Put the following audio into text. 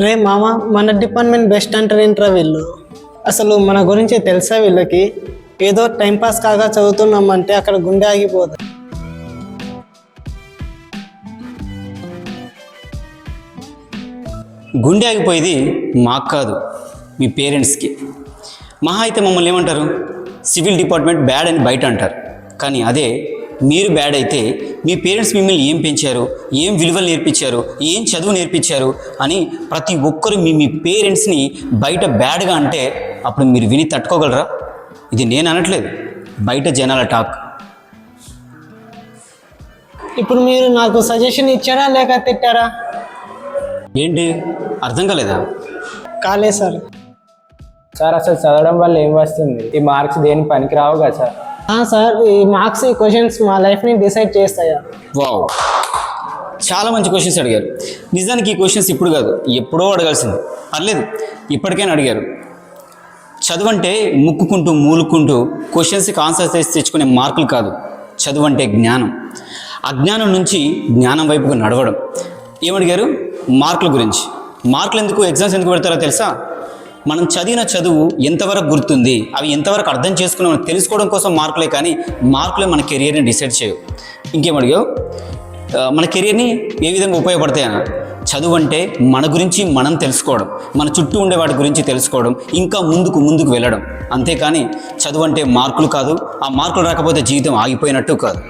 రే మామ, మన department best అంటారేంట్రా వీళ్ళు. అసలు మన గురించి తెలుసా వీళ్ళకి? ఏదో టైంపాస్ కాగా చదువుతున్నామంటే అక్కడ గుండె ఆగిపోదు. గుండె ఆగిపోయేది మాకు కాదు, మీ పేరెంట్స్కి. మహా అయితే మమ్మల్ని ఏమంటారు, సివిల్ డిపార్ట్మెంట్ బ్యాడ్ అని బయట అంటారు. కానీ అదే మీరు బ్యాడ్ అయితే మీ పేరెంట్స్ మిమ్మల్ని ఏం పెంచారు, ఏం విలువలు నేర్పించారు, ఏం చదువు నేర్పించారు అని ప్రతి ఒక్కరు మీ పేరెంట్స్ని బయట బ్యాడ్గా అంటే అప్పుడు మీరు విని తట్టుకోగలరా? ఇది నేను అనట్లేదు, బయట జనాల టాక్. ఇప్పుడు మీరు నాకు సజెషన్ ఇచ్చారా లేక తిట్టారా? ఏంటి అర్థం కాలేదా? కాలే సార్. సార్ అసలు చదవడం వల్ల ఏం వస్తుంది? ఈ మార్క్స్ దేని పనికి రావు కదా సార్. సార్, ఈ మార్క్స్, ఈ క్వశ్చన్స్ మా లైఫ్ని డిసైడ్ చేస్తాయా? వావ్, చాలా మంచి క్వశ్చన్స్ అడిగారు. నిజానికి ఈ క్వశ్చన్స్ ఇప్పుడు కాదు, ఎప్పుడో అడగాల్సింది. పర్లేదు, ఇప్పటికైనా అడిగారు. చదువు అంటే ముక్కుకుంటూ మూలుక్కుంటూ క్వశ్చన్స్కి ఆన్సర్స్ చేసి తెచ్చుకునే మార్కులు కాదు. చదువు అంటే జ్ఞానం. అజ్ఞానం నుంచి జ్ఞానం వైపుకు నడవడం. ఏమడిగారు? మార్కుల గురించి. మార్కులు ఎందుకు, ఎగ్జామ్స్ ఎందుకు పెడతారో తెలుసా? మనం చదివిన చదువు ఎంతవరకు గుర్తుంది, అవి ఎంతవరకు అర్థం చేసుకున్నామో తెలుసుకోవడం కోసం మార్కులే, కానీ మార్కులే మన కెరియర్ని డిసైడ్ చేయవు. ఇంకేమడిగావు? మన కెరియర్ని ఏ విధంగా ఉపయోగపడతాయన్న. చదువు అంటే మన గురించి మనం తెలుసుకోవడం, మన చుట్టూ ఉండే వాటి గురించి తెలుసుకోవడం, ఇంకా ముందుకు వెళ్ళడం. అంతేకాని చదువు అంటే మార్కులు కాదు, ఆ మార్కులు రాకపోతే జీవితం ఆగిపోయినట్టు కాదు.